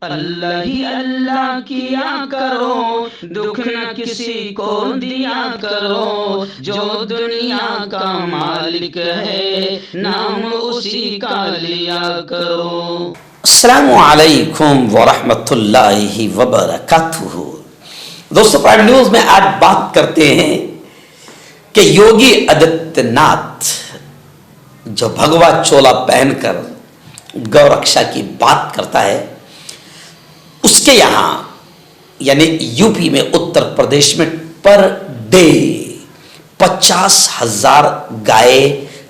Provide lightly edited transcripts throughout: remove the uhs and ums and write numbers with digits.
अल्लाह ही अल्लाह किया करो, दुख न किसी को दिया करो, जो दुनिया का मालिक है नाम उसी का लिया करो। अस्सलामु अलैकुम वरहमतुल्लाहि वबरकातुहू। दोस्तों, प्राइम न्यूज में आज बात करते हैं कि योगी आदित्यनाथ जो भगवा चोला पहनकर गौरक्षा की बात करता है, उसके यहां यानी यूपी में, उत्तर प्रदेश में पर डे 50,000 गाय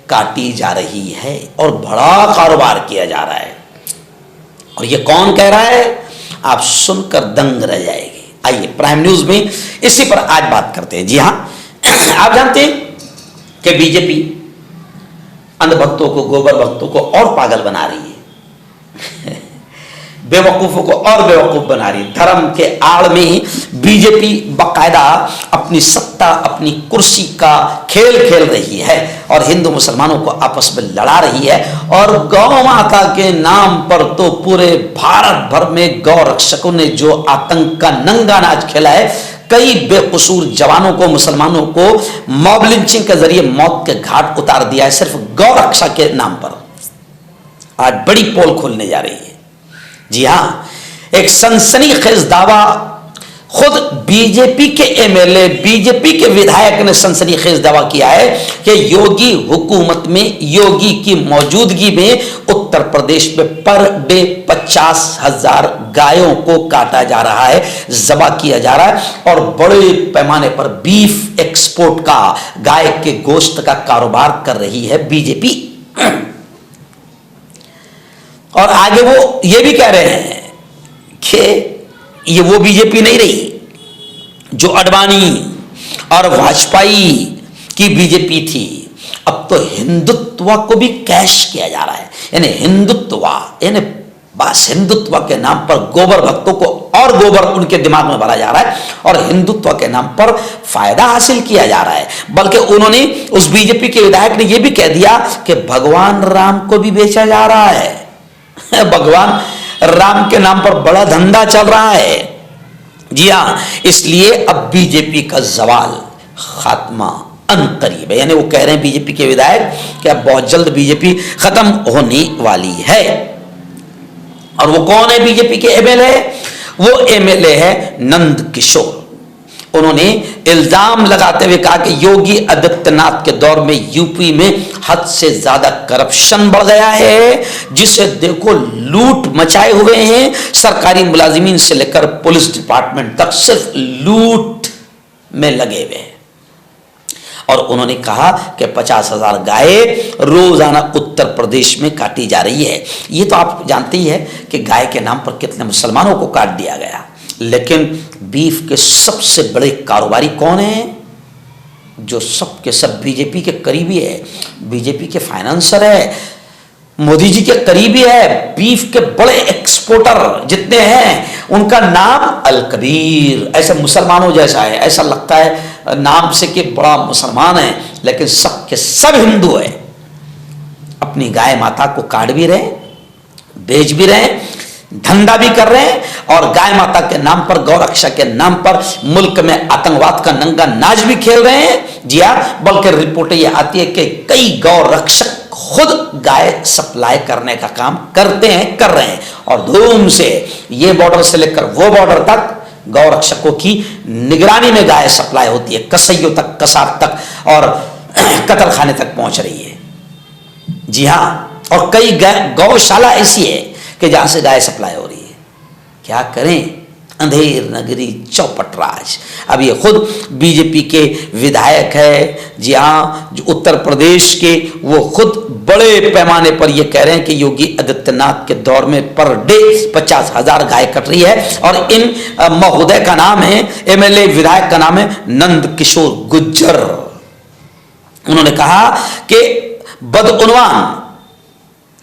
काटी जा रही है और बड़ा कारोबार किया जा रहा है। और ये कौन कह रहा है, आप सुनकर दंग रह जाएंगे। आइए प्राइम न्यूज में इसी पर आज बात करते हैं। जी हां, आप जानते हैं कि बीजेपी अंधभक्तों को, गोबर भक्तों को और पागल बना रही है, बेवकूफों को और बेवकूफ बना रही है। धर्म के आड़ में बीजेपी बाकायदा अपनी सत्ता, अपनी कुर्सी का खेल खेल रही है और हिंदू मुसलमानों को आपस में लड़ा रही है। और गौ माता के नाम पर तो पूरे भारत भर में गौ रक्षकों ने जो आतंक का नंगा नाच खेला है, कई बेकसूर जवानों को, मुसलमानों को मॉब लिंचिंग के जरिए मौत के घाट उतार दिया है, सिर्फ गौ रक्षा के नाम पर। आज बड़ी पोल खोलने जा रही है। जी हां, एक सनसनीखेज दावा खुद बीजेपी के एमएलए, बीजेपी के विधायक ने सनसनीखेज दावा किया है कि योगी हुकूमत में, योगी की मौजूदगी में उत्तर प्रदेश में पर डे 50,000 गायों को काटा जा रहा है, ज़बह किया जा रहा है और बड़े पैमाने पर बीफ एक्सपोर्ट का, गाय के गोश्त का कारोबार कर रही है बीजेपी। और आगे वो ये भी कह रहे हैं कि ये वो बीजेपी नहीं रही जो अडवाणी और वाजपेयी की बीजेपी थी। अब तो हिंदुत्व को भी कैश किया जा रहा है, यानी हिंदुत्व, यानी बस हिंदुत्व के नाम पर गोबर भक्तों को और गोबर उनके दिमाग में भरा जा रहा है और हिंदुत्व के नाम पर फायदा हासिल किया जा रहा है। बल्कि उन्होंने, उस बीजेपी के विधायक ने यह भी कह दिया कि भगवान राम को भी बेचा जा रहा है। भगवान राम के नाम पर बड़ा धंधा चल रहा है। जी हां, इसलिए अब बीजेपी का जवाल, खात्मा अनकरीब है। यानी वो कह रहे हैं बीजेपी के विधायक कि अब बहुत जल्द बीजेपी खत्म होने वाली है। और वो कौन है बीजेपी के एमएलए? वो एमएलए है नंद किशोर। उन्होंने इल्जाम लगाते हुए कहा कि योगी आदित्यनाथ के दौर में यूपी में हद से ज्यादा करप्शन बढ़ गया है, जिसे देखो लूट मचाए हुए हैं। सरकारी मुलाजिमीन से लेकर पुलिस डिपार्टमेंट तक सिर्फ लूट में लगे हुए हैं। और उन्होंने कहा कि 50,000 गाय रोजाना उत्तर प्रदेश में काटी जा रही है। ये तो आप जानते ही है कि गाय के नाम पर कितने मुसलमानों को काट दिया गया। लेकिन बीफ के सबसे बड़े कारोबारी कौन है? जो सब के सब बीजेपी के करीबी है, बीजेपी के फाइनेंसर है, मोदी जी के करीबी है। बीफ के बड़े एक्सपोर्टर जितने हैं, उनका नाम अल कबीर, ऐसे मुसलमानों जैसा है, ऐसा लगता है नाम से कि बड़ा मुसलमान है, लेकिन सब के सब हिंदू है। अपनी गाय माता को काट भी रहे, बेच भी रहे, धंधा भी कर रहे हैं और गाय माता के नाम पर, गौरक्षा के नाम पर मुल्क में आतंकवाद का नंगा नाच भी खेल रहे हैं। जी हाँ, बल्कि रिपोर्टें ये आती है कि कई गौरक्षक खुद गाय सप्लाई करने का काम करते हैं, कर रहे हैं। और धूम से ये बॉर्डर से लेकर वो बॉर्डर तक गौरक्षकों की निगरानी में गाय सप्लाई होती है, कसैयों तक, कसाब तक और कत्ल खाने तक पहुंच रही है। जी हाँ, और कई गौशाला ऐसी है कि जहां से गाय सप्लाई हो रही है। क्या करें, अंधेर नगरी चौपट राज। अब ये खुद बीजेपी के विधायक है, जी हाँ, जो उत्तर प्रदेश के, वो खुद बड़े पैमाने पर ये कह रहे हैं कि योगी आदित्यनाथ के दौर में पर डे 50,000 गाय कट रही है। और इन महोदय का नाम है, एमएलए विधायक का नाम है नंद किशोर गुज्जर। उन्होंने कहा कि बदउनवान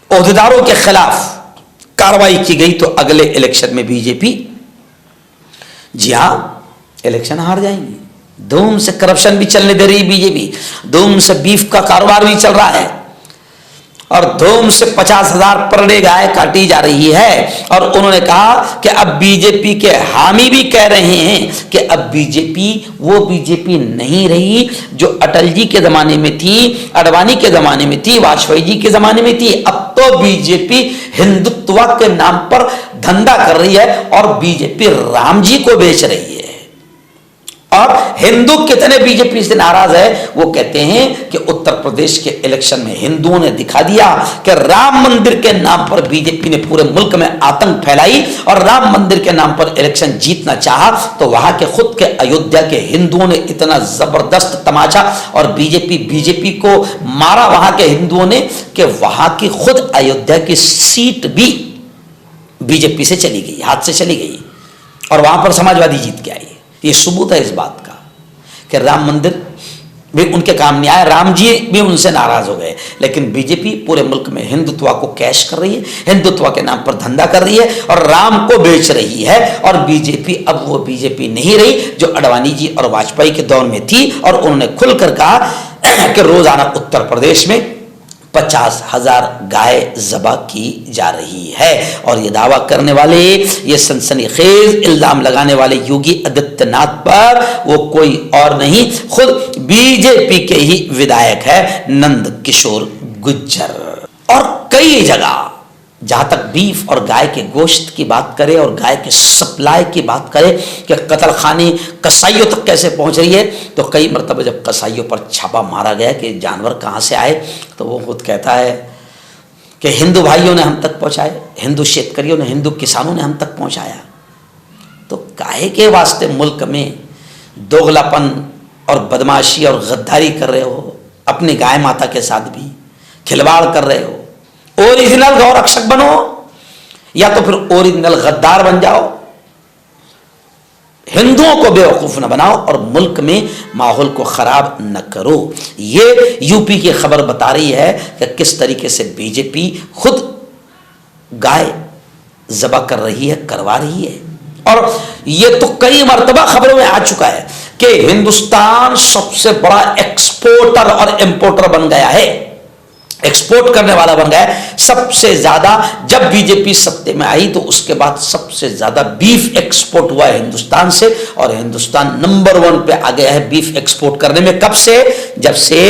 ओहदेदारों के खिलाफ कार्रवाई की गई तो अगले इलेक्शन में बीजेपी, जी हां, इलेक्शन हार जाएंगी। धूम से करप्शन भी चलने दे रही बीजेपी, धूम से बीफ का कारोबार भी चल रहा है। और धूम से 50,000 पर डे गाय काटी जा रही है। और उन्होंने कहा कि अब बीजेपी के हामी भी कह रहे हैं कि अब बीजेपी वो बीजेपी नहीं रही जो अटल जी के जमाने में थी, अडवाणी के जमाने में थी, वाजपेयी जी के जमाने में थी। अब तो बीजेपी हिंदुत्व के नाम पर धंधा कर रही है और बीजेपी राम जी को बेच रही है। और हिंदू कितने बीजेपी से नाराज है, वो कहते हैं कि उत्तर प्रदेश के इलेक्शन में हिंदुओं ने दिखा दिया कि राम मंदिर के नाम पर बीजेपी ने पूरे मुल्क में आतंक फैलाई और राम मंदिर के नाम पर इलेक्शन जीतना चाहा तो वहां के खुद के अयोध्या के हिंदुओं ने इतना जबरदस्त तमाचा और बीजेपी को मारा वहां के हिंदुओं ने कि वहां की खुद अयोध्या की सीट भी बीजेपी से चली गई, हाथ से चली गई और वहां पर समाजवादी जीत के आई। ये सबूत है इस बात का कि राम मंदिर भी उनके काम नहीं आया, राम जी भी उनसे नाराज हो गए। लेकिन बीजेपी पूरे मुल्क में हिंदुत्व को कैश कर रही है, हिंदुत्व के नाम पर धंधा कर रही है और राम को बेच रही है। और बीजेपी अब वो बीजेपी नहीं रही जो अडवाणी जी और वाजपेयी के दौर में थी। और उन्होंने खुलकर कहा कि रोजाना उत्तर प्रदेश में 50,000 गाय ज़बह की जा रही है। और ये दावा करने वाले, ये सनसनीखेज इल्जाम लगाने वाले योगी आदित्यनाथ पर वो कोई और नहीं, खुद बीजेपी के ही विधायक है नंद किशोर गुज्जर। और कई जगह जहां तक बीफ और गाय के गोश्त की बात करें और गाय के सप्लाई की बात करें कि कतलखाने कसाईयों तक कैसे पहुंच रही है, तो कई मरतबा जब कसाईयों पर छापा मारा गया कि जानवर कहां से आए, तो वो खुद कहता है कि हिंदू भाइयों ने हम तक पहुंचाए, हिंदू शेतकरियों ने, हिंदू किसानों ने हम तक पहुंचाया। तो काहे के वास्ते मुल्क में दोगलापन और बदमाशी और गद्दारी कर रहे हो, अपनी गाय माता के साथ भी खिलवाड़ कर रहे हो। ओरिजिनल गौ रक्षक बनो या तो फिर ओरिजिनल गद्दार बन जाओ, हिंदुओं को बेवकूफ न बनाओ और मुल्क में माहौल को खराब न करो। ये यूपी की खबर बता रही है कि किस तरीके से बीजेपी खुद गाय ज़बह कर रही है, करवा रही है। और ये तो कई मरतबा खबरों में आ चुका है कि हिंदुस्तान सबसे बड़ा एक्सपोर्टर और इंपोर्टर बन गया है, एक्सपोर्ट करने वाला बन गया है। सबसे ज्यादा जब बीजेपी सत्ते में आई तो उसके बाद सबसे ज्यादा बीफ एक्सपोर्ट हुआ है हिंदुस्तान से और हिंदुस्तान नंबर 1 पे आ गया है बीफ एक्सपोर्ट करने में। कब से? जब से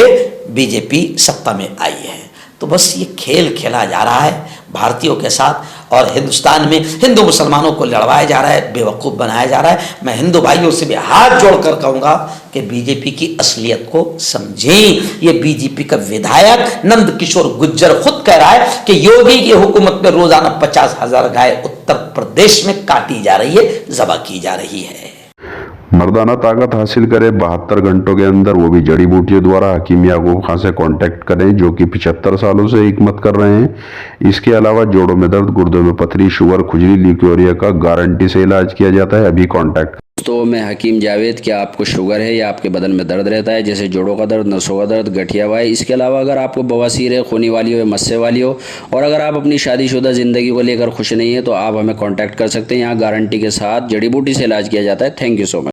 बीजेपी सत्ता में आई है। तो बस ये खेल खेला जा रहा है भारतीयों के साथ और हिंदुस्तान में हिंदू मुसलमानों को लड़वाया जा रहा है, बेवकूफ़ बनाया जा रहा है। मैं हिंदू भाइयों से भी हाथ जोड़कर कहूँगा कि बीजेपी की असलियत को समझें। ये बीजेपी का विधायक नंद किशोर गुज्जर खुद कह रहा है कि योगी की हुकूमत में रोजाना 50,000 गाय उत्तर प्रदेश में काटी जा रही है, ज़बह की जा रही है। मर्दाना ताकत हासिल करें 72 घंटों के अंदर, वो भी जड़ी बूटियों द्वारा। हकीम याकूब खान से कांटेक्ट करें जो कि 75 सालों से हिकमत कर रहे हैं। इसके अलावा जोड़ों में दर्द, गुर्दों में पथरी, शुगर, खुजली, ल्यूकेरिया का गारंटी से इलाज किया जाता है। अभी कांटेक्ट। तो मैं हकीम जावेद, क्या आपको शुगर है या आपके बदन में दर्द रहता है, जैसे जोड़ों का दर्द, नसों का दर्द, गठिया वाई? इसके अलावा अगर आपको बवासीर है, खूनी वाली हो या मस्से वाली हो, और अगर आप अपनी शादीशुदा ज़िंदगी को लेकर खुश नहीं है तो आप हमें कांटेक्ट कर सकते हैं। यहाँ गारंटी के साथ जड़ी बूटी से इलाज किया जाता है। Thank you so much.